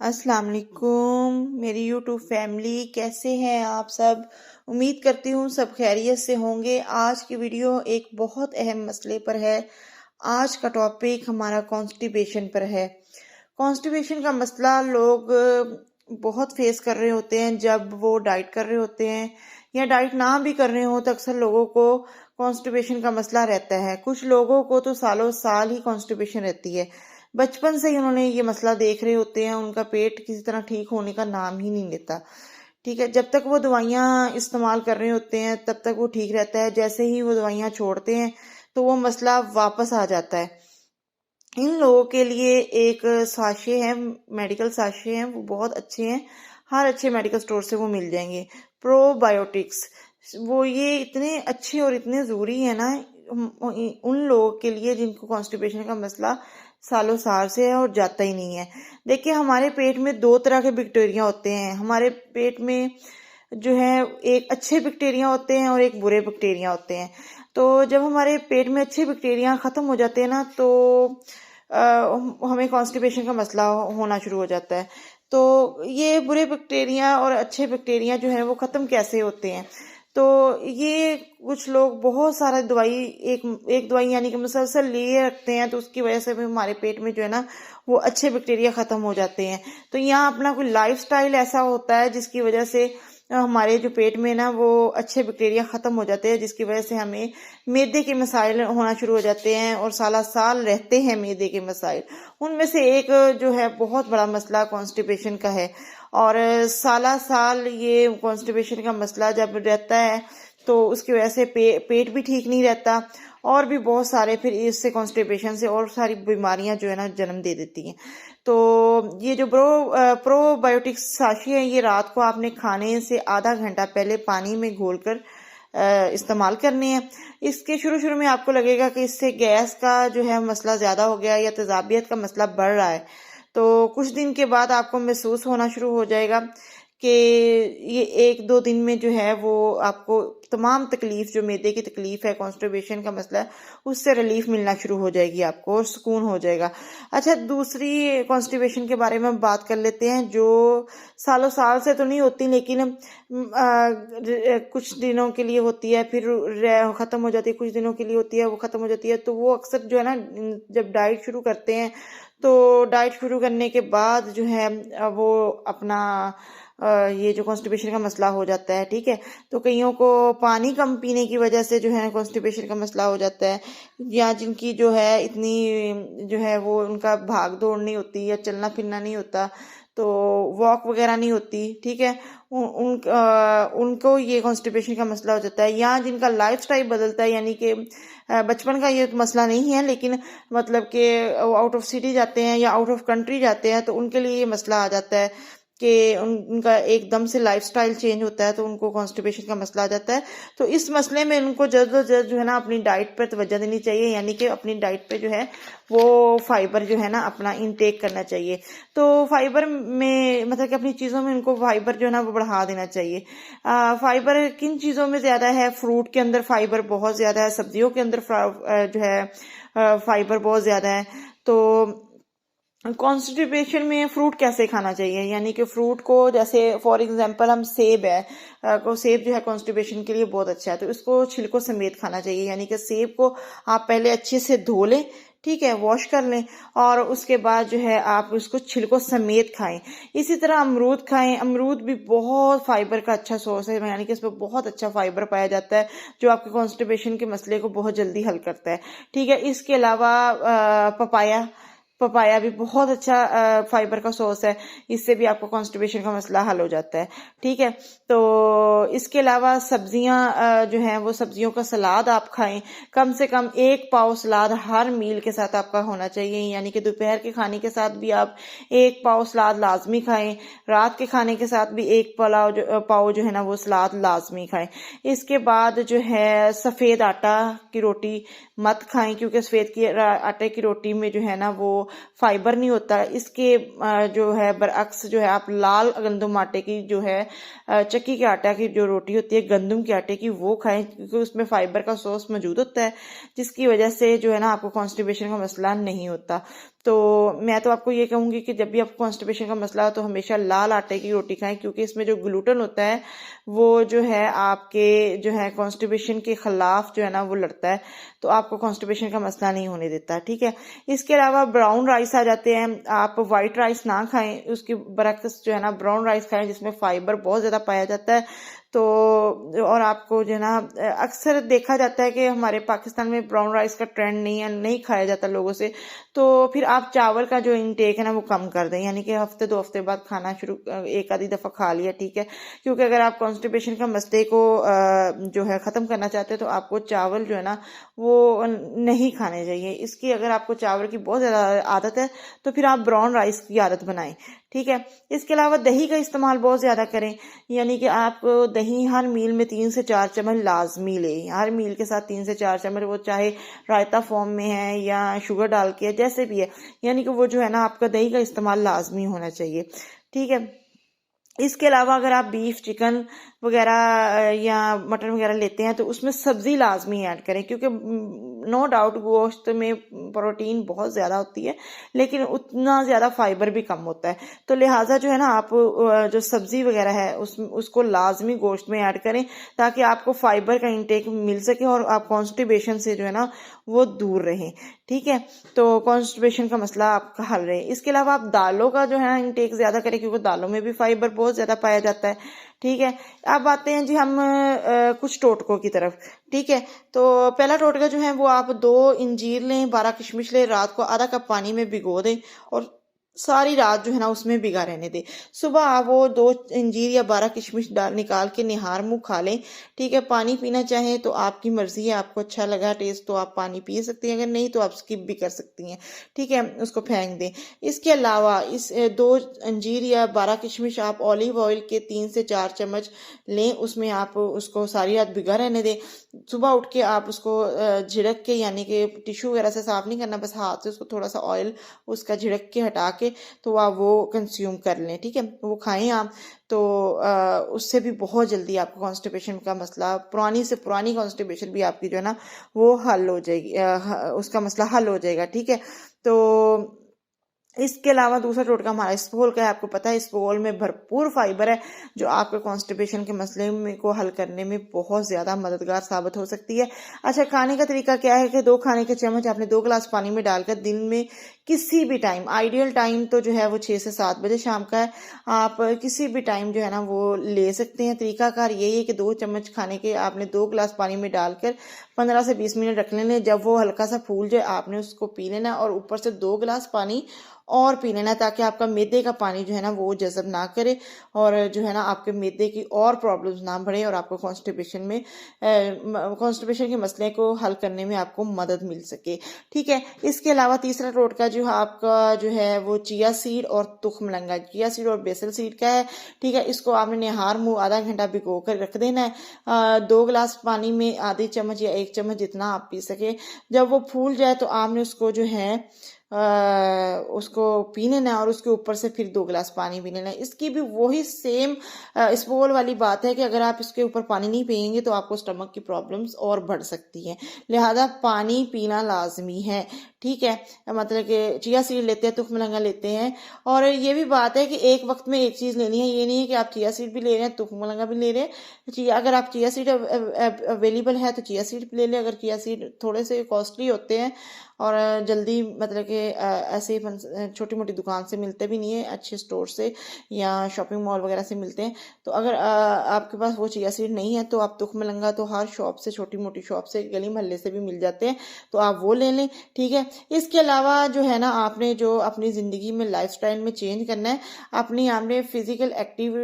अस्सलाम वालेकुम मेरी यूट्यूब फैमिली, कैसे हैं आप सब। उम्मीद करती हूँ सब खैरियत से होंगे। आज की वीडियो एक बहुत अहम मसले पर है। आज का टॉपिक हमारा कॉन्स्टिपेशन पर है। कॉन्स्टिपेशन का मसला लोग बहुत फेस कर रहे होते हैं जब वो डाइट कर रहे होते हैं, या डाइट ना भी कर रहे हो तो अक्सर लोगों को कॉन्स्टिपेशन का मसला रहता है। कुछ लोगों को तो सालों साल ही कॉन्स्टिपेशन रहती है। बचपन से ही उन्होंने ये मसला देख रहे होते हैं, उनका पेट किसी तरह ठीक होने का नाम ही नहीं लेता। ठीक है, जब तक वो दवाइयाँ इस्तेमाल कर रहे होते हैं तब तक वो ठीक रहता है। जैसे ही वो दवाइयाँ छोड़ते हैं तो वो मसला वापस आ जाता है। इन लोगों के लिए एक साशे है, मेडिकल साशे हैं, वो बहुत अच्छे हैं। हर अच्छे मेडिकल स्टोर से वो मिल जाएंगे। प्रोबायोटिक्स, वो ये इतने अच्छे और इतने ज़रूरी है ना उन लोगों के लिए जिनको कॉन्स्टिपेशन का मसला सालों साल से है और जाता ही नहीं है। देखिए, हमारे पेट में दो तरह के बैक्टीरिया होते हैं। हमारे पेट में जो है एक अच्छे बैक्टीरिया होते हैं और एक बुरे बैक्टीरिया होते हैं। तो जब हमारे पेट में अच्छे बैक्टीरिया ख़त्म हो जाते हैं ना तो हमें कॉन्स्टिपेशन का मसला होना शुरू हो जाता है। तो ये बुरे बैक्टीरिया और अच्छे बैक्टीरिया जो है वो ख़त्म कैसे होते हैं। तो ये कुछ लोग बहुत सारा दवाई एक एक दवाई यानी कि मुसलसल लिए रखते हैं, तो उसकी वजह से भी हमारे पेट में जो है ना वो अच्छे बैक्टीरिया ख़त्म हो जाते हैं। तो यहाँ अपना कोई लाइफस्टाइल ऐसा होता है जिसकी वजह से हमारे जो पेट में ना वो अच्छे बैक्टीरिया ख़त्म हो जाते हैं, जिसकी वजह से हमें मैदे के मसाइल होना शुरू हो जाते हैं और साला साल रहते हैं मैदे के मसाइल। उनमें से एक जो है बहुत बड़ा मसला कॉन्स्टिपेशन का है। और साला साल ये कॉन्स्टिपेशन का मसला जब रहता है तो उसकी वजह से पेट भी ठीक नहीं रहता, और भी बहुत सारे फिर इससे कॉन्स्टिपेशन से और सारी बीमारियां जो है ना जन्म दे देती हैं। तो ये जो प्रोबायोटिक्स साशी है, ये रात को आपने खाने से आधा घंटा पहले पानी में घोलकर इस्तेमाल करने हैं। इसके शुरू शुरू में आपको लगेगा कि इससे गैस का जो है मसला ज़्यादा हो गया या तेज़ाबियत का मसला बढ़ रहा है। तो कुछ दिन के बाद आपको महसूस होना शुरू हो जाएगा कि ये एक दो दिन में जो है वो आपको तमाम तकलीफ, जो मैदे की तकलीफ है, कॉन्स्टिपेशन का मसला है, उससे रिलीफ मिलना शुरू हो जाएगी आपको और सुकून हो जाएगा। अच्छा, दूसरी कॉन्स्टिपेशन के बारे में बात कर लेते हैं जो सालों साल से तो नहीं होती, लेकिन कुछ दिनों के लिए होती है, फिर ख़त्म हो जाती है। कुछ दिनों के लिए होती है, वो ख़त्म हो जाती है। तो वो अक्सर जो है ना जब डाइट शुरू करते हैं तो डाइट शुरू करने के बाद जो है वो अपना ये जो कॉन्स्टिपेशन का मसला हो जाता है। ठीक है, तो कईयों को पानी कम पीने की वजह से जो है कॉन्स्टिपेशन का मसला हो जाता है, या जिनकी जो है इतनी जो है वो उनका भाग दौड़ नहीं होती या चलना फिरना नहीं होता, तो वॉक वगैरह नहीं होती। ठीक है, उनको ये कॉन्स्टिपेशन का मसला हो जाता है। या जिनका लाइफस्टाइल बदलता है, यानी कि बचपन का ये मसला नहीं है, लेकिन मतलब कि आउट ऑफ सिटी जाते हैं या आउट ऑफ कंट्री जाते हैं तो उनके लिए ये मसला आ जाता है कि उनका एकदम से लाइफस्टाइल चेंज होता है, तो उनको कॉन्स्टिपेशन का मसला आ जाता है। तो इस मसले में उनको जल्द से जल्द जो है ना अपनी डाइट पर तवज्जो देनी चाहिए, यानी कि अपनी डाइट पे जो है वो फाइबर जो है ना अपना इनटेक करना चाहिए। तो फाइबर में मतलब कि अपनी चीज़ों में उनको फाइबर जो है ना वो बढ़ा देना चाहिए। फाइबर किन चीज़ों में ज़्यादा है? फ्रूट के अंदर फाइबर बहुत ज़्यादा है, सब्जियों के अंदर जो है फाइबर बहुत ज़्यादा है। तो कॉन्स्टिपेशन में फ्रूट कैसे खाना चाहिए, यानी कि फ्रूट को जैसे फॉर एग्जांपल हम सेब है, को सेब जो है कॉन्स्टिपेशन के लिए बहुत अच्छा है, तो इसको छिलकों समेत खाना चाहिए। यानी कि सेब को आप पहले अच्छे से धो लें, ठीक है, वॉश कर लें, और उसके बाद जो है आप उसको छिलकों समेत खाएं। इसी तरह अमरूद खाएं। अमरूद भी बहुत फाइबर का अच्छा सोर्स है, यानी कि इसमें बहुत अच्छा फाइबर पाया जाता है जो आपके कॉन्स्टिपेशन के मसले को बहुत जल्दी हल करता है। ठीक है, इसके अलावा पपाया भी बहुत अच्छा फाइबर का सोर्स है, इससे भी आपको कॉन्स्टिपेशन का मसला हल हो जाता है। ठीक है, तो इसके अलावा सब्जियां जो हैं वो सब्जियों का सलाद आप खाएं। कम से कम 1 पाव सलाद हर मील के साथ आपका होना चाहिए, यानी कि दोपहर के खाने के साथ भी आप 1 पाव सलाद लाजमी खाएं। रात के खाने के साथ भी 1 पाव जो है ना वो सलाद लाजमी खाएं। इसके बाद जो है सफ़ेद आटा की रोटी मत खाएं, क्योंकि सफ़ेद आटे की रोटी में जो है ना वो फाइबर नहीं होता। इसके जो है बरअक्स जो है आप लाल गंदम आटे की जो है चक्की के आटा की जो रोटी होती है गंदम के आटे की, वो खाएं, क्योंकि उसमें फाइबर का सोर्स मौजूद होता है, जिसकी वजह से जो है ना आपको कॉन्स्टिपेशन का मसला नहीं होता। तो मैं तो आपको ये कहूँगी कि जब भी आपको कॉन्स्टिपेशन का मसला हो तो हमेशा लाल आटे की रोटी खाएं, क्योंकि इसमें जो ग्लूटेन होता है वो जो है आपके जो है कॉन्स्टिपेशन के खिलाफ जो है ना वो लड़ता है, तो आपको कॉन्स्टिपेशन का मसला नहीं होने देता। ठीक है, इसके अलावा ब्राउन राइस आ जाते हैं। आप वाइट राइस ना खाएं, उसकी बरक्स जो है ना ब्राउन राइस खाएं जिसमें फाइबर बहुत ज़्यादा पाया जाता है। तो और आपको जो है ना अक्सर देखा जाता है कि हमारे पाकिस्तान में ब्राउन राइस का ट्रेंड नहीं है, नहीं खाया जाता लोगों से, तो फिर आप चावल का जो इनटेक है ना वो कम कर दें, यानी कि हफ्ते 2 हफ्ते बाद खाना शुरू, एक आधी दफ़ा खा लिया, ठीक है। क्योंकि अगर आप कॉन्स्टिपेशन का मसले को जो है ख़त्म करना चाहते हैं तो आपको चावल जो है ना वो नहीं खाने चाहिए। इसकी अगर आपको चावल की बहुत ज़्यादा आदत है तो फिर आप ब्राउन राइस की आदत बनाएं, ठीक है। इसके अलावा दही का इस्तेमाल बहुत ज़्यादा करें, यानी कि आप दही हर मील में 3 से 4 चम्मच लाजमी लें। हर मील के साथ 3 से 4 चम्मच, वो चाहे रायता फॉर्म में है या शुगर डाल के जैसे भी है, यानी कि वो जो है ना आपका दही का इस्तेमाल लाजमी होना चाहिए, ठीक है। इसके अलावा अगर आप बीफ चिकन वगैरह या मटन वगैरह लेते हैं तो उसमें सब्ज़ी लाजमी ऐड करें, क्योंकि नो डाउट गोश्त में प्रोटीन बहुत ज़्यादा होती है लेकिन उतना ज़्यादा फाइबर भी कम होता है। तो लिहाजा जो है ना आप जो सब्ज़ी वगैरह है उसको लाजमी गोश्त में ऐड करें ताकि आपको फाइबर का इंटेक मिल सके और आप कॉन्स्टिपेशन से जो है ना वो दूर रहें, ठीक है। तो कॉन्स्टिपेशन का मसला आपका हल रहे। इसके अलावा आप दालों का जो है ना इंटेक ज़्यादा करें, क्योंकि दालों में भी फाइबर बहुत ज़्यादा पाया जाता है, ठीक है। अब आते हैं जी हम कुछ टोटकों की तरफ, ठीक है। तो पहला टोटका जो है वो आप 2 इंजीर लें, 12 किशमिश लें, रात को आधा कप पानी में भिगो दें और सारी रात जो है ना उसमें भिगा रहने दें। सुबह आप वो 2 इंजीर या 12 किशमिश निकाल के निहार मुंह खा लें, ठीक है। पानी पीना चाहें तो आपकी मर्जी है, आपको अच्छा लगा टेस्ट तो आप पानी पी सकती हैं, अगर नहीं तो आप स्किप भी कर सकती हैं, ठीक है, उसको फेंक दें। इसके अलावा इस 2 अंजीर या 12 किशमिश आप ऑलिव ऑयल के 3 से 4 चम्मच लें, उसमें आप उसको सारी रात भिगा रहने दें। सुबह उठ के आप उसको झिड़क के, यानी कि टिश्यू वगैरह से साफ नहीं करना, बस हाथ से उसको थोड़ा सा ऑयल उसका झिड़क के हटा के तो आप वो कंज्यूम कर लें, ठीक है, वो खाएं आप। तो उससे भी बहुत जल्दी आपको कॉन्स्टिपेशन का मसला, पुरानी से पुरानी कॉन्स्टिपेशन भी आपकी जो है ना वो हल हो जाएगी, उसका मसला हल हो जाएगा, ठीक है। तो इसके अलावा दूसरा टोटका हमारा इसबगोल का है। आपको पता है इसबगोल में भरपूर फाइबर है जो आपके कॉन्स्टिपेशन के मसले में को हल करने में बहुत ज़्यादा मददगार साबित हो सकती है। अच्छा, खाने का तरीका क्या है कि 2 खाने के चम्मच आपने 2 गिलास पानी में डालकर दिन में किसी भी टाइम, आइडियल टाइम तो जो है वो 6 से 7 बजे शाम का है, आप किसी भी टाइम जो है ना वो ले सकते हैं। तरीकाकार यही है कि 2 चम्मच खाने के आपने 2 गिलास पानी में डालकर 15 से 20 मिनट रख लेने। जब वो हल्का सा फूल जाए आपने उसको पी लेना और ऊपर से 2 गिलास पानी और पी लेना, ताकि आपका मैदे का पानी जो है ना वो जज़ब ना करे और जो है ना आपके मैदे की और प्रॉब्लम्स ना बढ़े और आपको कॉन्स्टिपेशन के मसले को हल करने में आपको मदद मिल सके, ठीक है। इसके अलावा तीसरा टोटका जो आपका जो है वो चिया सीड और तुख मलंगा, चिया सीड और बेसल सीड का है, ठीक है। इसको आपने निहार मुँह आधा घंटा भिगो कर रख देना है। 2 गिलास पानी में आधे चम्मच या 1 चम्मच जितना आप पी सके। जब वो फूल जाए तो आपने उसको जो है उसको पी लेना और उसके ऊपर से फिर 2 गिलास पानी पी लेना। इसकी भी वही सेम इसबगोल वाली बात है कि अगर आप इसके ऊपर पानी नहीं पियेंगे तो आपको स्टमक की प्रॉब्लम्स और बढ़ सकती हैं, लिहाजा पानी पीना लाजमी है, ठीक है। मतलब कि चिया सीड लेते हैं, तुख मलंगा लेते हैं, और ये भी बात है कि एक वक्त में एक चीज़ लेनी है, ये नहीं है कि आप चिया सीड भी ले रहे हैं तुख मलंगा भी ले रहे हैं। अगर आप चिया सीड अवेलेबल है तो चिया सीड ले लें, अगर चिया सीड थोड़े से कॉस्टली होते हैं और जल्दी मतलब कि ऐसे ही छोटी मोटी दुकान से मिलते भी नहीं है, अच्छे स्टोर से या शॉपिंग मॉल वगैरह से मिलते हैं। तो अगर आपके पास वो चिया सीड नहीं है तो आप तुख मलंगा तो हर शॉप से, छोटी मोटी शॉप से, गली मोहल्ले से भी मिल जाते हैं, तो आप वो ले लें, ठीक है। इसके अलावा जो है ना आपने जो अपनी ज़िंदगी में लाइफस्टाइल में चेंज करना है, आपने फिजिकल एक्टिव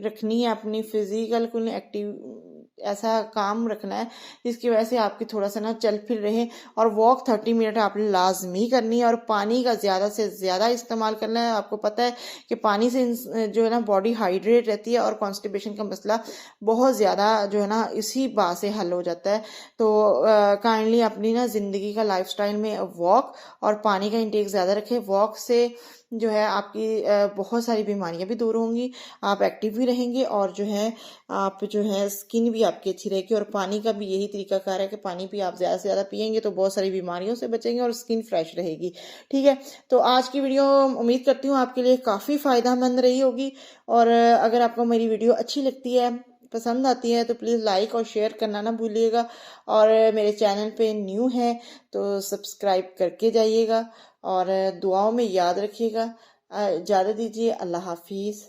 रखनी है, अपनी फिजिकल को एक्टिव ऐसा काम रखना है जिसकी वजह से आपकी थोड़ा सा ना चल फिर रहे, और वॉक 30 मिनट आपने लाजमी करनी है और पानी का ज़्यादा से ज़्यादा इस्तेमाल करना है। आपको पता है कि पानी से जो है ना बॉडी हाइड्रेट रहती है और कॉन्स्टिपेशन का मसला बहुत ज़्यादा जो है ना इसी बात से हल हो जाता है। तो काइंडली अपनी ना ज़िंदगी का लाइफस्टाइल में वॉक और पानी का इंटेक ज़्यादा रखें। वॉक से जो है आपकी बहुत सारी बीमारियां भी दूर होंगी, आप एक्टिव भी रहेंगे और जो है आप जो है स्किन भी आपकी अच्छी रहेगी। और पानी का भी यही तरीकाकार है कि पानी भी आप ज़्यादा से ज़्यादा पियेंगे तो बहुत सारी बीमारियों से बचेंगे और स्किन फ्रेश रहेगी। ठीक है, तो आज की वीडियो उम्मीद करती हूँ आपके लिए काफ़ी फ़ायदेमंद रही होगी। और अगर आपको मेरी वीडियो अच्छी लगती है, पसंद आती है, तो प्लीज़ लाइक और शेयर करना ना भूलिएगा। और मेरे चैनल पे न्यू है तो सब्सक्राइब करके जाइएगा और दुआओं में याद रखिएगा। इजाज़त दीजिए, अल्लाह हाफिज़।